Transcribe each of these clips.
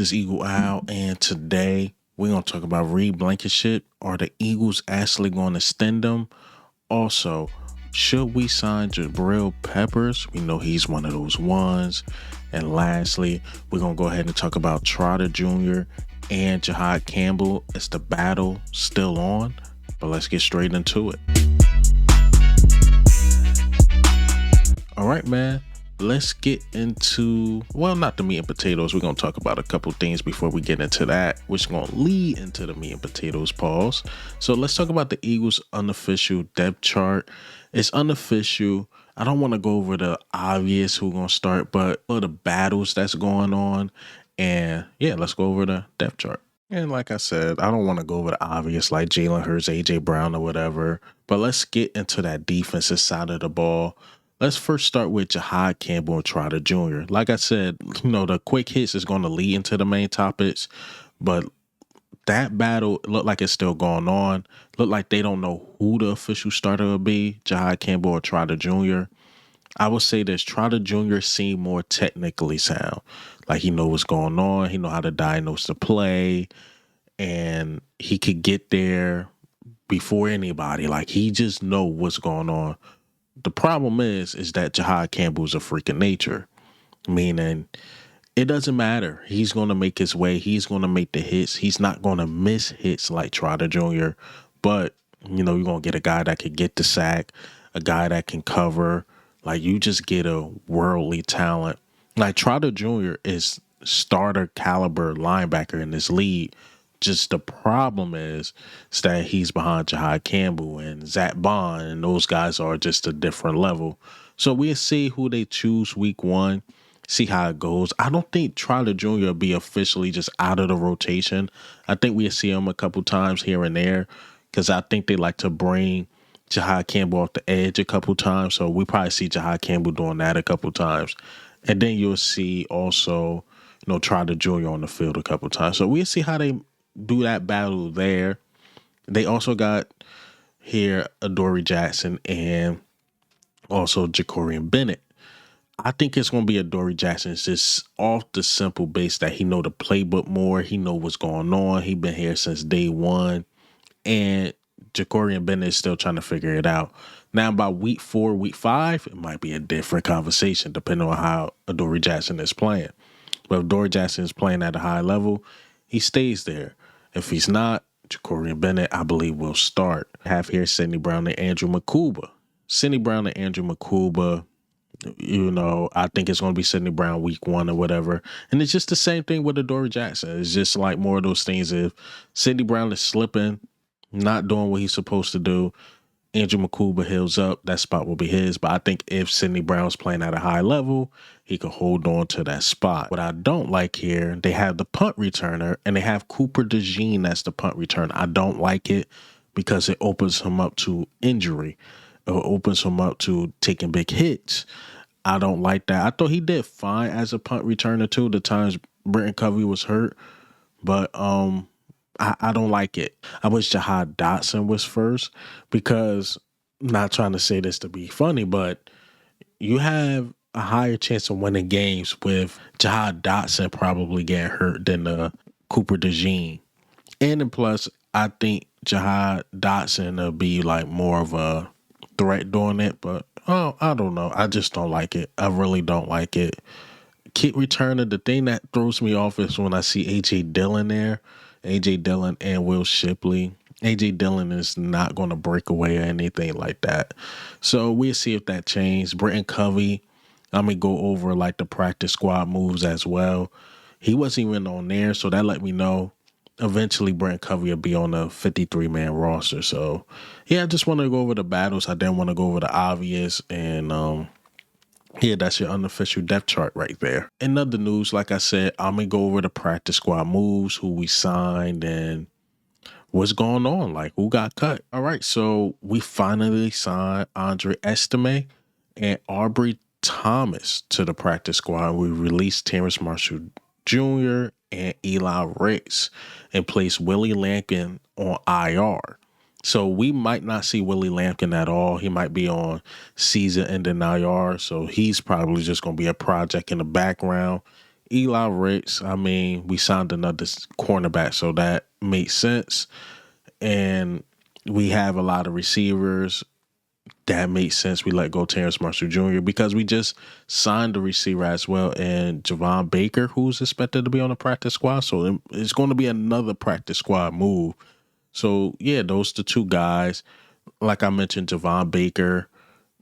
This Eagle Owl, and today we're going to talk about Reed Blankenship. Are the Eagles actually going to extend them? Also, should we sign Jabrill Peppers? We know he's one of those ones. And lastly, we're going to go ahead and talk about Trotter Jr. and Jihaad Campbell. Is the battle still on? But let's get straight into it. All right, man. Let's get into, well, not the meat and potatoes. We're going to talk about a couple things before we get into that, which is going to lead into the meat and potatoes, pause. So let's talk about the Eagles' unofficial depth chart. It's unofficial. I don't want to go over the obvious who's going to start, but the battles that's going on. And yeah, let's go over the depth chart. And like I said, I don't want to go over the obvious like Jalen Hurts, AJ Brown or whatever, but let's get into that defensive side of the ball. Let's first start with Jihaad Campbell and Trotter Jr. Like I said, the quick hits is going to lead into the main topics, but that battle looked like it's still going on. Look like they don't know who the official starter will be, Jihaad Campbell or Trotter Jr. I would say this, Trotter Jr. seemed more technically sound. Like he know what's going on. He know how to diagnose the play, and he could get there before anybody. Like he just know what's going on. The problem is that Jihaad Campbell is a freak of nature, meaning it doesn't matter. He's going to make his way. He's going to make the hits. He's not going to miss hits like Trotter Jr., but, you're going to get a guy that can get the sack, a guy that can cover. Like, you just get a worldly talent. Like, Trotter Jr. is starter caliber linebacker in this league. Just the problem is that he's behind Jihaad Campbell and Zach Bond, and those guys are just a different level. So we'll see who they choose week one, see how it goes. I don't think Trotter Jr. will be officially just out of the rotation. I think we'll see him a couple times here and there because I think they like to bring Jihaad Campbell off the edge a couple times. So we probably see Jihaad Campbell doing that a couple times. And then you'll see also, Trotter Jr. on the field a couple times. So we'll see how they do that battle there. They also got here Adoree Jackson and also Jakorian Bennett. I think it's going to be Adoree Jackson. It's just off the simple base that he know the playbook more. He know what's going on. He been here since day one. And Jakorian Bennett is still trying to figure it out. Now, by week 4, week 5, it might be a different conversation depending on how Adoree Jackson is playing. But if Adoree Jackson is playing at a high level, he stays there. If he's not, Jakorian Bennett, I believe, will start. I have here Sidney Brown and Andrew Mukuba. Sidney Brown and Andrew Mukuba, I think it's going to be Sidney Brown week 1 or whatever. And it's just the same thing with Adoree Jackson. It's just like more of those things. If Sidney Brown is slipping, not doing what he's supposed to do, Andrew Mukuba heals up, that spot will be his. But I think if Sidney Brown's playing at a high level, he could hold on to that spot. What I don't like here, they have the punt returner and they have Cooper DeJean as the punt returner. I don't like it because it opens him up to injury. It opens him up to taking big hits. I don't like that. I thought he did fine as a punt returner too, the times Brenton Covey was hurt. But I don't like it. I wish Jihaad Dotson was first because, I'm not trying to say this to be funny, but you have a higher chance of winning games with Jihaad Dotson probably getting hurt than Cooper DeJean. And then plus, I think Jihaad Dotson will be like more of a threat doing it, but I don't know. I just don't like it. I really don't like it. Kick returner, the thing that throws me off is when I see AJ Dillon there. AJ Dillon and Will Shipley. AJ Dillon is not going to break away or anything like that. So we'll see if that changes. Brenton Covey, I'm going to go over like the practice squad moves as well. He wasn't even on there, so that let me know eventually Brenton Covey will be on a 53-man roster. So yeah, I just want to go over the battles. I didn't want to go over the obvious, and yeah, that's your unofficial depth chart right there. In other news, like I said, I'm going to go over the practice squad moves, who we signed, and what's going on, like who got cut. All right, so we finally signed Andre Estime and Aubrey Thomas to the practice squad. We released Terrence Marshall Jr. and Eli Ricks and placed Willie Lampkin on IR. So we might not see Willie Lampkin at all. He might be on season-ending IR, so he's probably just going to be a project in the background. Eli Ricks, I mean, we signed another cornerback, so that makes sense. And we have a lot of receivers. That makes sense. We let go Terrence Marshall Jr. because we just signed a receiver as well, and Javon Baker, who's expected to be on the practice squad. So it's going to be another practice squad move. So, yeah, those the two guys. Like I mentioned, Javon Baker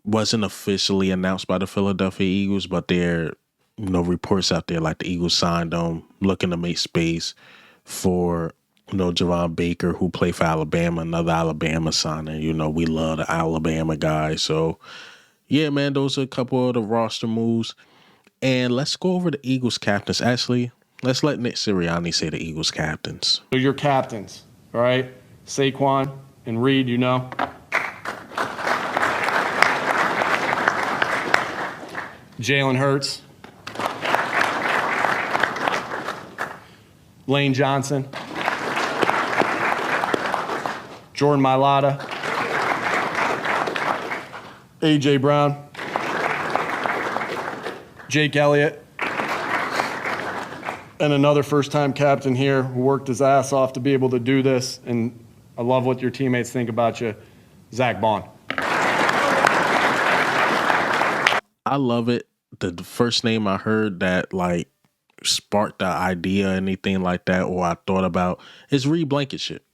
wasn't officially announced by the Philadelphia Eagles, but there, reports out there like the Eagles signed him, looking to make space for, Javon Baker, who played for Alabama, another Alabama signing. We love the Alabama guys. So, yeah, man, those are a couple of the roster moves. And let's go over the Eagles captains. Actually, let's let Nick Sirianni say the Eagles captains. So your captains, all right? Saquon and Reed, Jalen Hurts, Lane Johnson, Jordan Mailata, A.J. Brown, Jake Elliott, and another first-time captain here who worked his ass off to be able to do this, and I love what your teammates think about you, Zach Bond. I love it. The first name I heard that sparked the idea, anything like that, or I thought about is Reed Blankenship.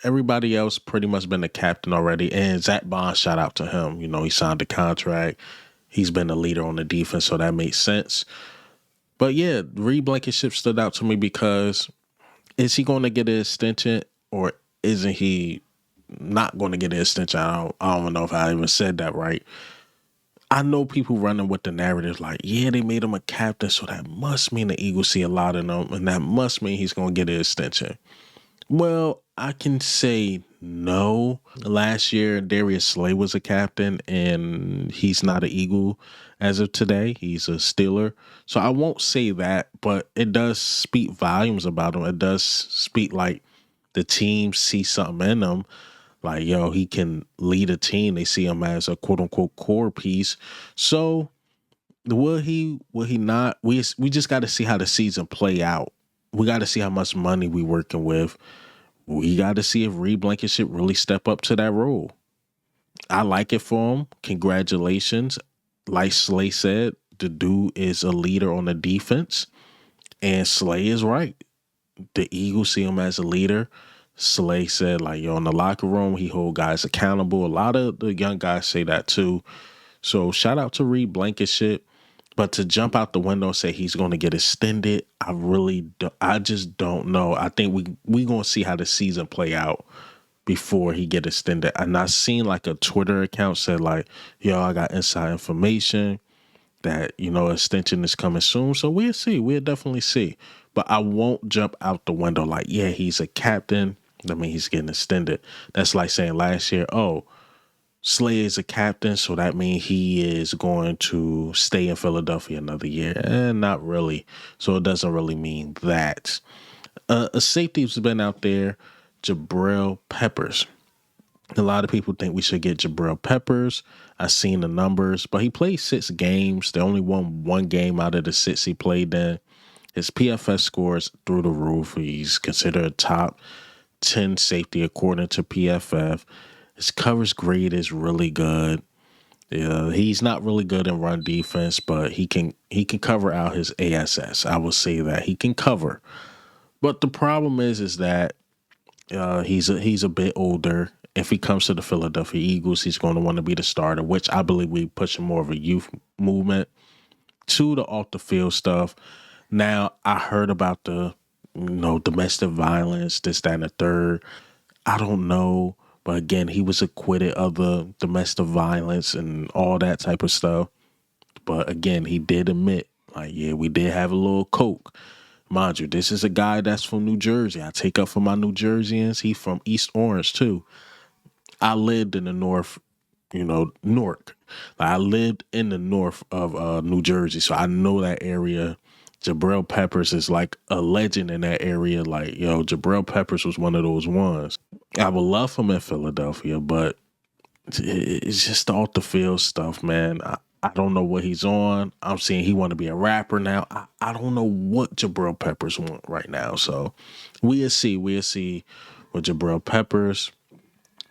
Everybody else pretty much been a captain already, and Zach Bond, shout out to him. He signed the contract. He's been the leader on the defense, so that makes sense. But yeah, Reed Blankenship stood out to me because is he going to get an extension or isn't he not going to get an extension? I don't know if I even said that right. I know people running with the narrative like, yeah, they made him a captain, so that must mean the Eagles see a lot in him, and that must mean he's going to get an extension. Well, I can say no. Last year, Darius Slay was a captain, and he's not an Eagle as of today. He's a Steeler. So I won't say that, but it does speak volumes about him. It does speak like the team see something in him. Like, he can lead a team. They see him as a quote-unquote core piece. So will he not? We just got to see how the season play out. We got to see how much money we working with. We got to see if Reed Blankenship really step up to that role. I like it for him. Congratulations. Like Slay said, the dude is a leader on the defense. And Slay is right. The Eagles see him as a leader. Slay said, in the locker room, he hold guys accountable. A lot of the young guys say that too. So shout out to Reed Blankenship. But to jump out the window and say he's going to get extended, I just don't know. I think we going to see how the season play out before he get extended. And I seen a Twitter account said I got inside information that, extension is coming soon. So we'll see. We'll definitely see. But I won't jump out the window he's a captain. I mean, he's getting extended. That's like saying last year, Slay is a captain, so that means he is going to stay in Philadelphia another year. Not really. So it doesn't really mean that. A safety's been out there, Jabrill Peppers. A lot of people think we should get Jabrill Peppers. I've seen the numbers, but he played 6 games. They only won 1 game out of the 6 he played in. His PFF scores through the roof. He's considered a top 10 safety according to PFF. His coverage grade is really good. He's not really good in run defense, but he can cover out his ASS. I will say that he can cover. But the problem is that he's a bit older. If he comes to the Philadelphia Eagles, he's going to want to be the starter, which I believe we pushing more of a youth movement to the off the field stuff. Now, I heard about the domestic violence, this, that, and the third. I don't know. But again, he was acquitted of the domestic violence and all that type of stuff. But again, he did admit, we did have a little coke. Mind you, this is a guy that's from New Jersey. I take up for my New Jerseyans. He's from East Orange, too. I lived in the north, Newark. I lived in the north of New Jersey, so I know that area. Jabrill Peppers is a legend in that area. Jabrill Peppers was one of those ones. I would love him in Philadelphia, but it's just the off the field stuff, man. I don't know what he's on. I'm seeing he want to be a rapper now. I don't know what Jabrill Peppers want right now. So we'll see. We'll see with Jabrill Peppers.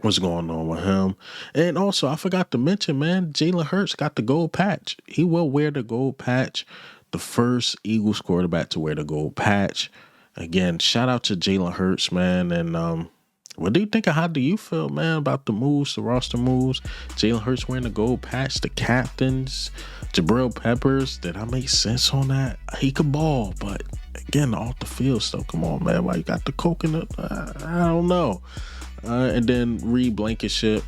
What's going on with him? And also, I forgot to mention, man, Jalen Hurts got the gold patch. He will wear the gold patch. The first Eagles quarterback to wear the gold patch. Again, shout out to Jalen Hurts, man. And what do you think of, how do you feel, man, about the moves, the roster moves? Jalen Hurts wearing the gold patch, the captains, Jabrill Peppers. Did I make sense on that? He could ball, but again, off the field stuff. Come on, man. Why you got the coconut? I don't know. And then Reed Blankenship.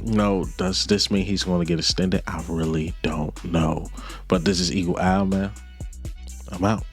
Does this mean he's going to get extended? I really don't know. But this is Eagle Owl, man. I'm out.